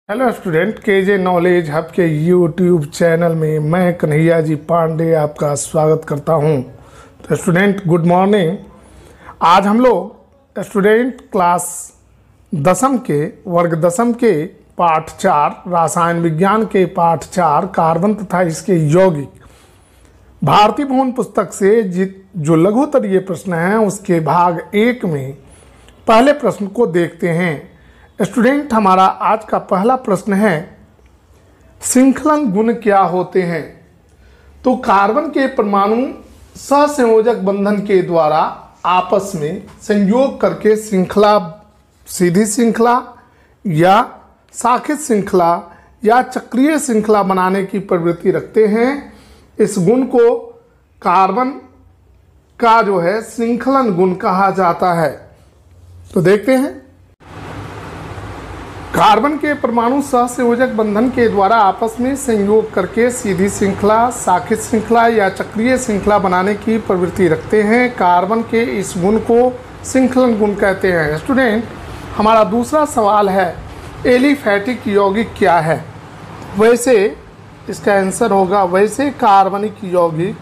Hello student, KJ knowledge hub के YouTube channel में मैं कन्हैया जी पांडे आपका स्वागत करता हूं। तो स्टूडेंट गुड मॉर्निंग। आज हम लोग स्टूडेंट क्लास दसम के वर्ग दसम के पाठ 4 रसायन विज्ञान के पाठ 4 कार्बन तथा इसके यौगिक भारतीय भवन पुस्तक से जो लघुत्तरीय प्रश्न हैं उसके भाग 1 में पहले प्रश्न को देखते हैं। स्टूडेंट, हमारा आज का पहला प्रश्न है श्रृंखलन गुण क्या होते हैं। तो कार्बन के परमाणु सहसंयोजक बंधन के द्वारा आपस में संयोग करके श्रृंखला, सीधी श्रृंखला या शाखित श्रृंखला या चक्रीय श्रृंखला बनाने की प्रवृत्ति रखते हैं। इस गुण को कार्बन का जो है श्रृंखलन गुण कहा जाता है। तो देखते हैं, कार्बन के परमाणु सहसंयोजक बंधन के द्वारा आपस में संयोग करके सीधी श्रृंखला, शाखित श्रृंखला या चक्रीय श्रृंखला बनाने की प्रवृत्ति रखते हैं। कार्बन के इस गुण को श्रृंखलन गुण कहते हैं। स्टूडेंट, हमारा दूसरा सवाल है एलिफैटिक यौगिक क्या है। वैसे इसका आंसर होगा वैसे कार्बनिक यौगिक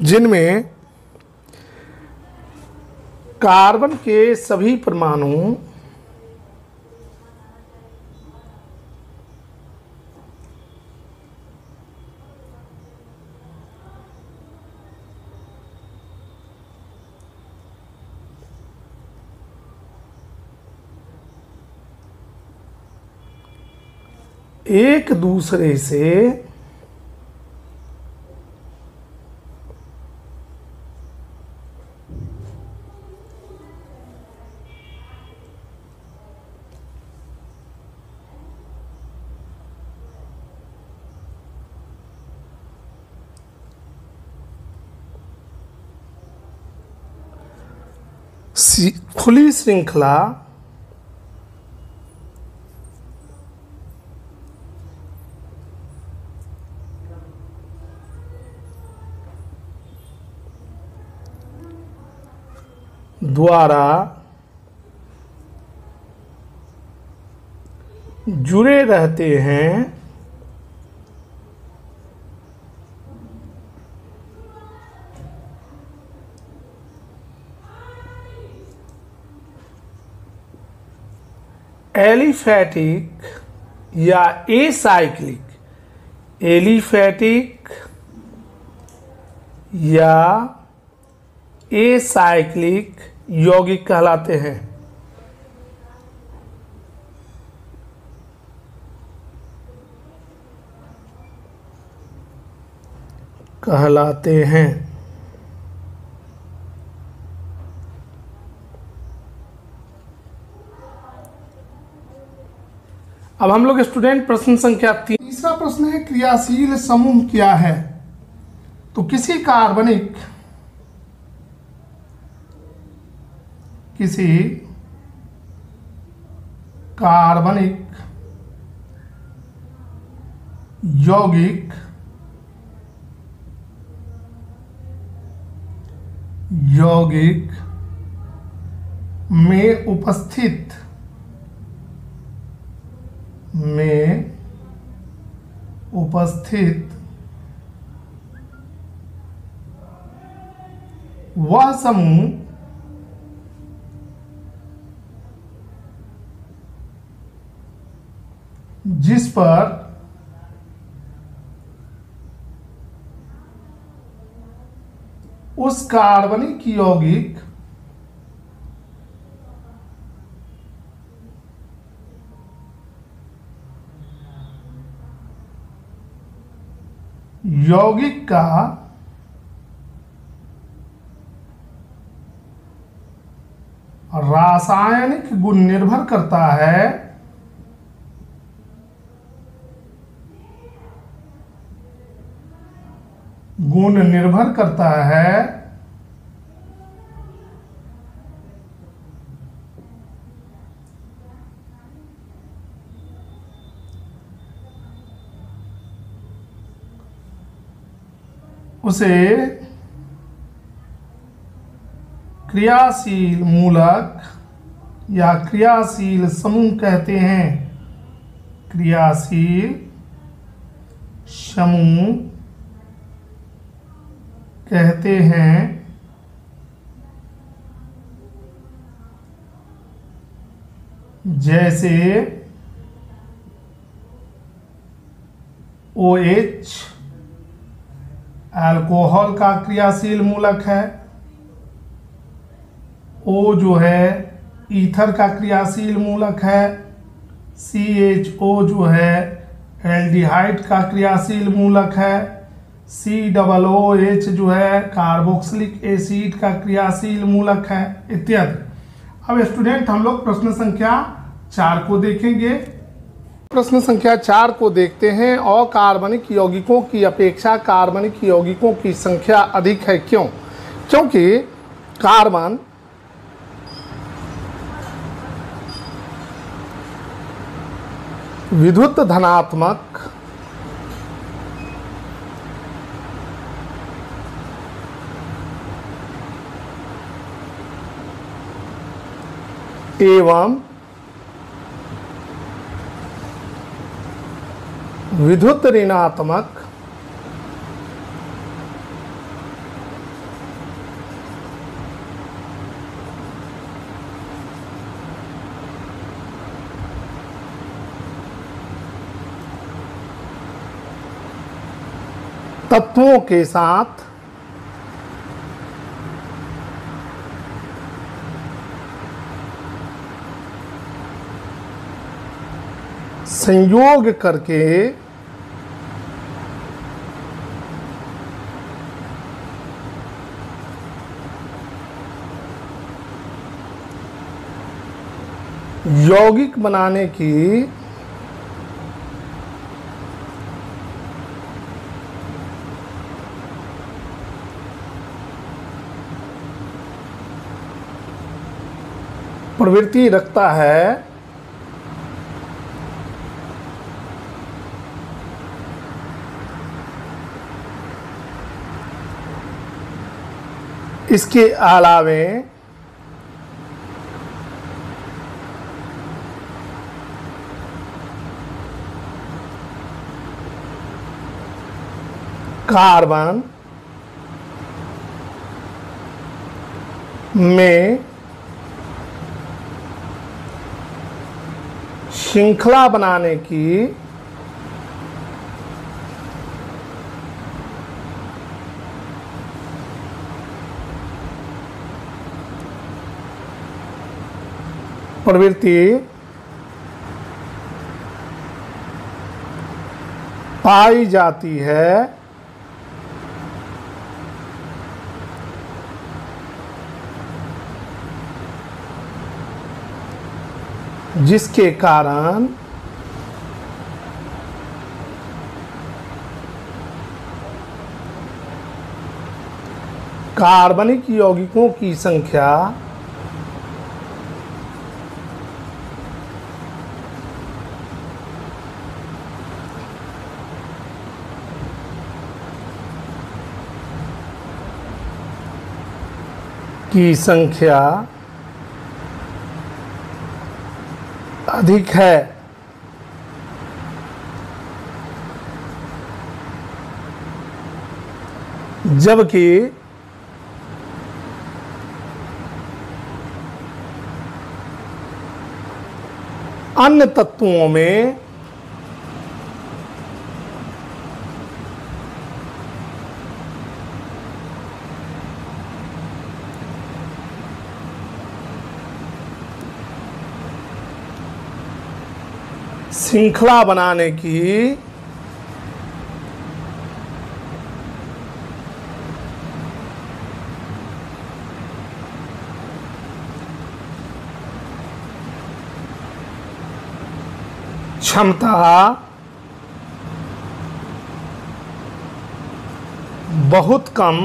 जिनमें कार्बन के सभी परमाणु एक दूसरे से खुली श्रृंखला द्वारा जुड़े रहते हैं। एलिफैटिक या एसाइक्लिक, एलिफैटिक या एसाइक्लिक यौगिक कहलाते हैं। अब हम लोग स्टूडेंट प्रश्न संख्या 3, तीसरा प्रश्न है क्रियाशील समूह क्या है। तो किसी कार्बनिक यौगिक में उपस्थित वह समूह जिस पर उस कार्बनिक यौगिक का रासायनिक गुण निर्भर करता है उसे क्रियाशील मूलक या क्रियाशील समूह कहते हैं। क्रियाशील समूह कहते हैं। जैसे OH अल्कोहल का क्रियाशील मूलक है। O जो है ईथर का क्रियाशील मूलक है। CHO जो है एल्डिहाइड का क्रियाशील मूलक है। COOH जो है कार्बोक्सिलिक एसिड का क्रियाशील मूलक है, इत्यादि। अब स्टूडेंट हम लोग प्रश्न संख्या 4 को देखेंगे। प्रश्न संख्या 4 को देखते हैं। अकार्बनिक यौगिकों की अपेक्षा कार्बनिक यौगिकों की संख्या अधिक है, क्यों? क्योंकि कार्बन विद्युत धनात्मक एवं विद्युत ऋणात्मक तत्वों के साथ संयोग करके यौगिक बनाने की प्रवृत्ति रखता है। इसके अलावे कार्बन में श्रृंखला बनाने की प्रवृत्ति पाई जाती है। जिसके कारण कार्बनिक यौगिकों की संख्या अधिक है। जबकि अन्य तत्वों में श्रृंखला बनाने की क्षमता बहुत कम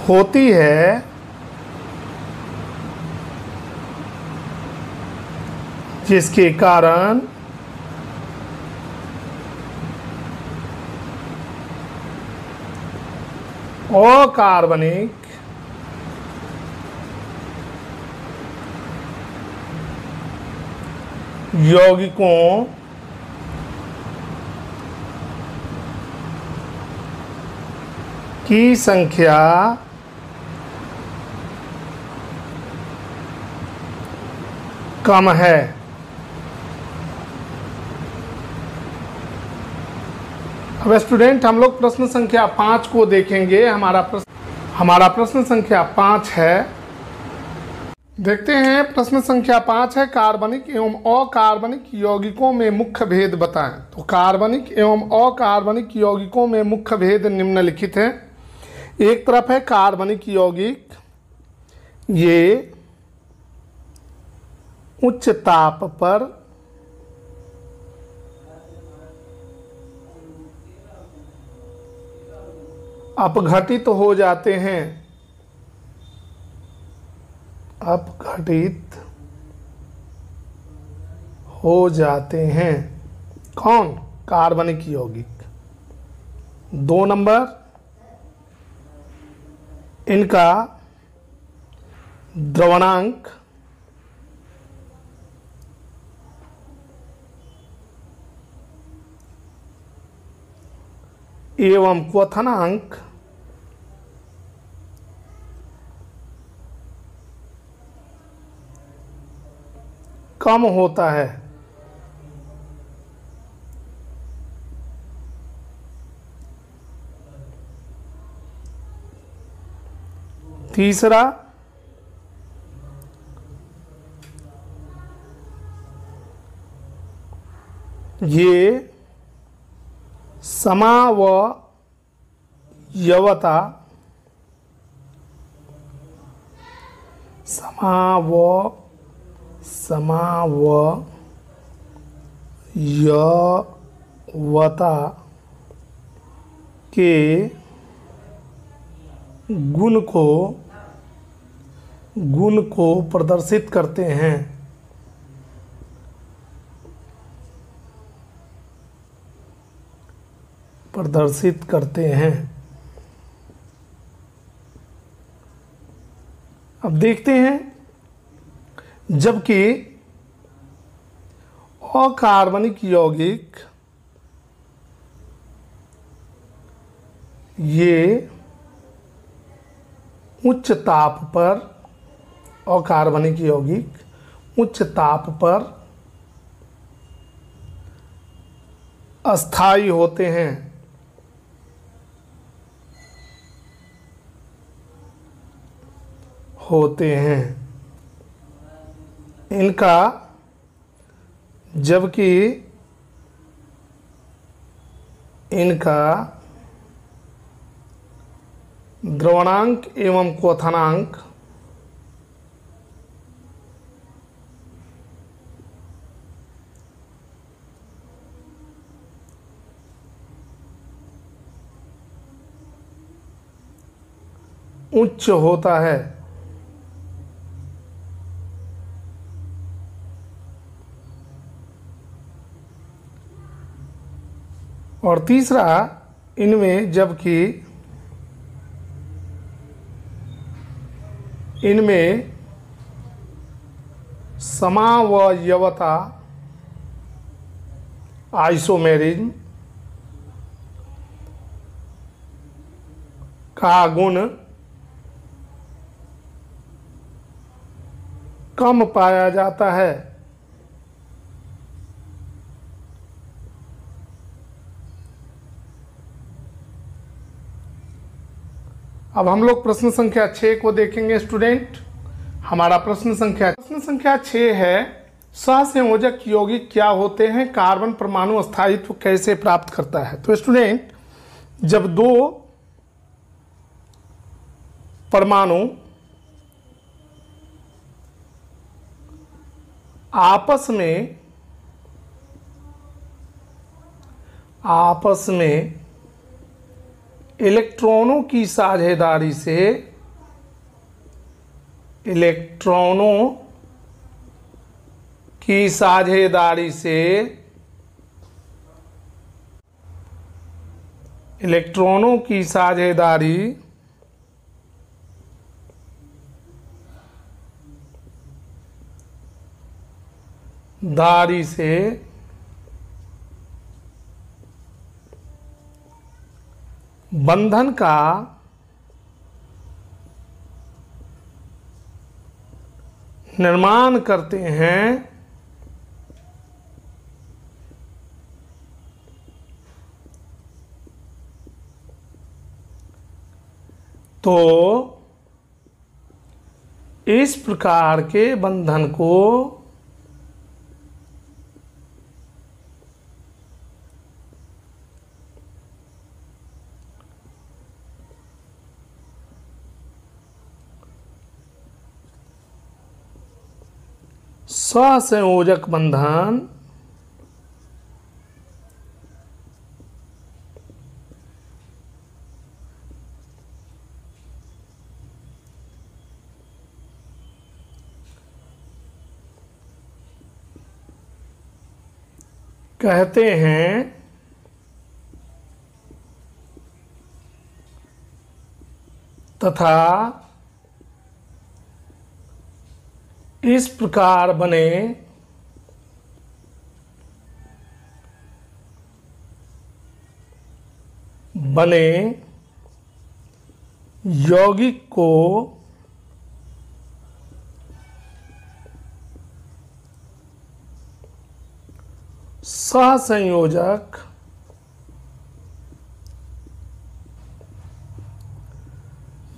होती है, जिसके कारण अकार्बनिक यौगिकों की संख्या कम है। अब स्टूडेंट हम लोग प्रश्न संख्या 5 को देखेंगे। हमारा प्रश्न संख्या 5 है। देखते हैं प्रश्न संख्या 5 है, कार्बनिक एवं अकार्बनिक यौगिकों में मुख्य भेद बताएं। तो कार्बनिक एवं अकार्बनिक यौगिकों में मुख्य भेद निम्नलिखित है। एक तरफ है कार्बनिक यौगिक, ये उच्च ताप पर अपघटित हो जाते हैं। अपघटित हो जाते हैं कौन? कार्बनिक यौगिक। 2 नंबर, इनका द्रवणांक एवं क्वथनांक कम होता है। तीसरा, ये समावयवता के गुण को प्रदर्शित करते हैं। अब देखते हैं, जबकि अकार्बनिक यौगिक ये उच्च ताप पर, अकार्बनिक यौगिक उच्च ताप पर अस्थायी होते हैं। जबकि इनका द्रवणांक एवं क्वथनांक उच्च होता है। और तीसरा, इनमें जबकि इनमें समावयवता आइसोमेरिज्म का गुण कम पाया जाता है। अब हम लोग प्रश्न संख्या 6 को देखेंगे स्टूडेंट। हमारा प्रश्न संख्या 6 है, सहसंयोजक यौगिक क्या होते हैं? कार्बन परमाणु स्थायित्व कैसे प्राप्त करता है? तो स्टूडेंट, जब 2 परमाणु आपस में इलेक्ट्रॉनों की साझेदारी से इलेक्ट्रॉनों की साझेदारी से बंधन का निर्माण करते हैं, तो इस प्रकार के बंधन को सहसंयोजक बंधन कहते हैं, तथा इस प्रकार बने यौगिक को सहसंयोजक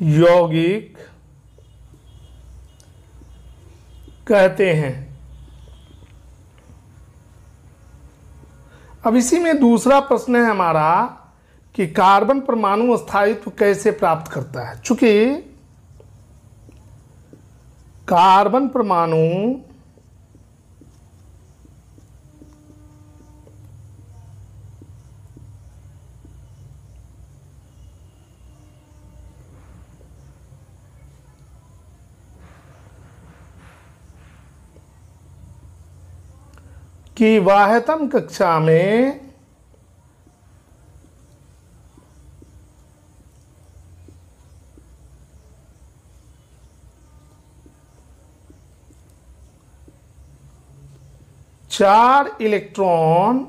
यौगिक कहते हैं। अब इसी में दूसरा प्रश्न है हमारा कि कार्बन परमाणु स्थायित्व कैसे प्राप्त करता है। चूंकि कार्बन परमाणु की बाह्यतम कक्षा में चार इलेक्ट्रॉन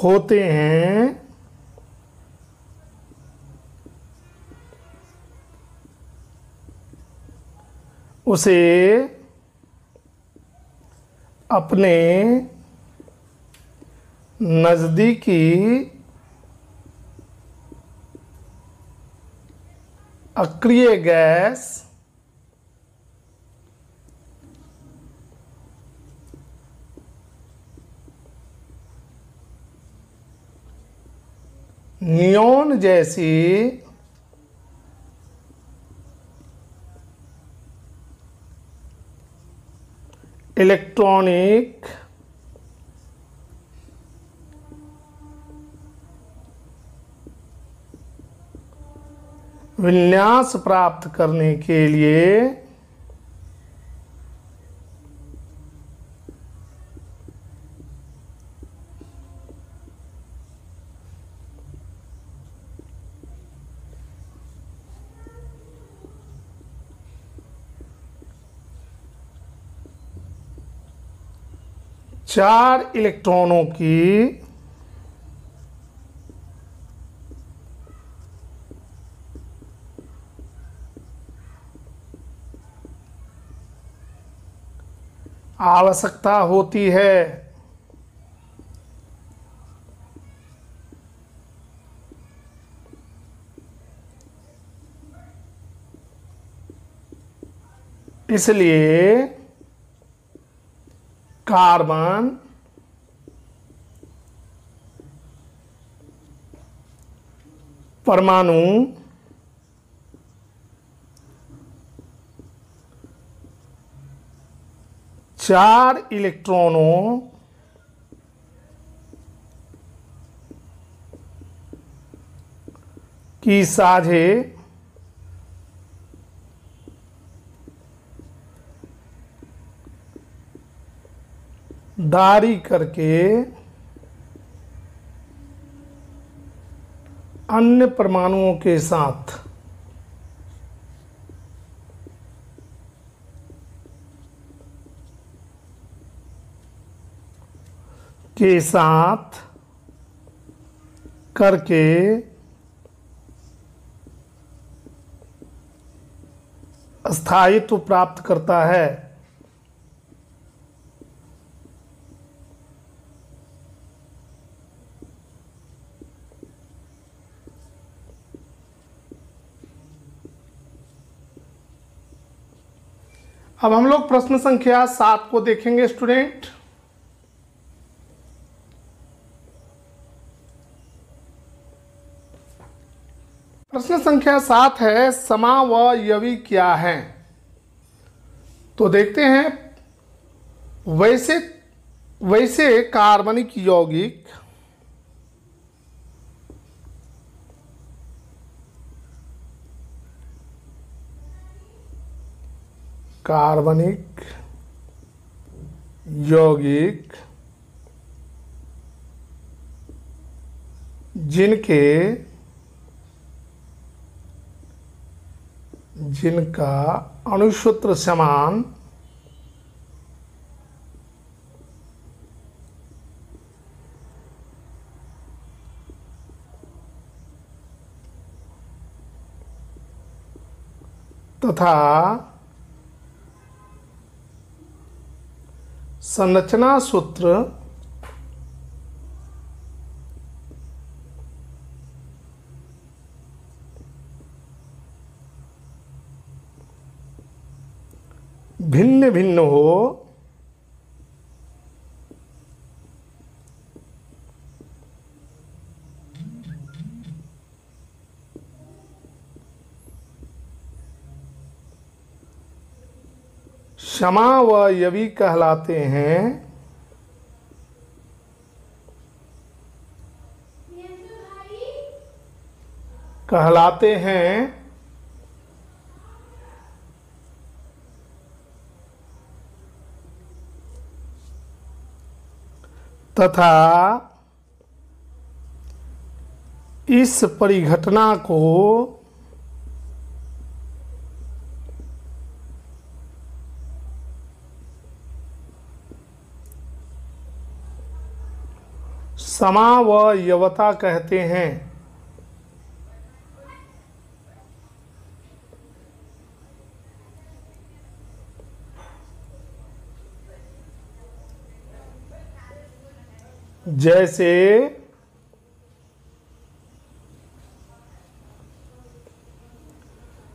होते हैं, उसे अपने नजदीकी अक्रिय गैस नियॉन जैसी इलेक्ट्रॉनिक विन्यास प्राप्त करने के लिए चार इलेक्ट्रॉनों की आवश्यकता होती है। इसलिए कार्बन परमाणु चार इलेक्ट्रॉनों की साझेदारी करके अन्य परमाणुओं के साथ करके स्थायित्व प्राप्त करता है। अब हम लोग प्रश्न संख्या 7 को देखेंगे स्टूडेंट। प्रश्न संख्या 7 है, समावयवी क्या है? तो देखते हैं। वैसे कार्बनिक यौगिक जिनका अणुसूत्र समान तथा संरचना सूत्र भिन्न भिन्न हो, समावयवी कहलाते हैं। तथा इस परिघटना को समावयवता कहते हैं। जैसे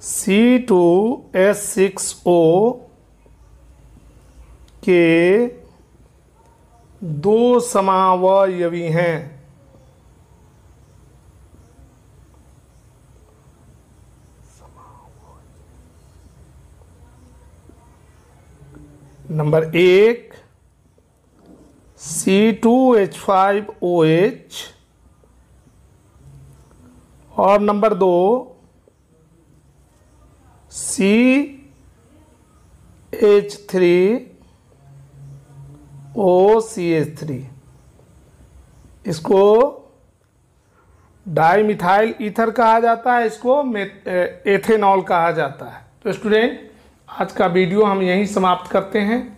C2H6O के दो समावयवी हैं। नंबर 1 C2H5OH और नंबर 2 CH3OCH3। इसको डाईमिथाइल ईथर कहा जाता है, इसको एथेनॉल कहा जाता है। तो स्टूडेंट, आज का वीडियो हम यहीं समाप्त करते हैं।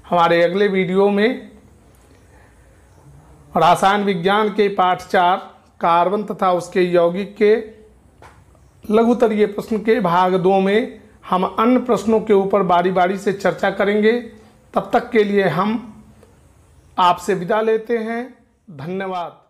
हमारे अगले वीडियो में रसायन विज्ञान के पाठ 4 कार्बन तथा उसके यौगिक के लघुतरीय प्रश्न के भाग 2 में हम अन्य प्रश्नों के ऊपर बारी बारी से चर्चा करेंगे। तब तक के लिए हम आपसे विदा लेते हैं। धन्यवाद।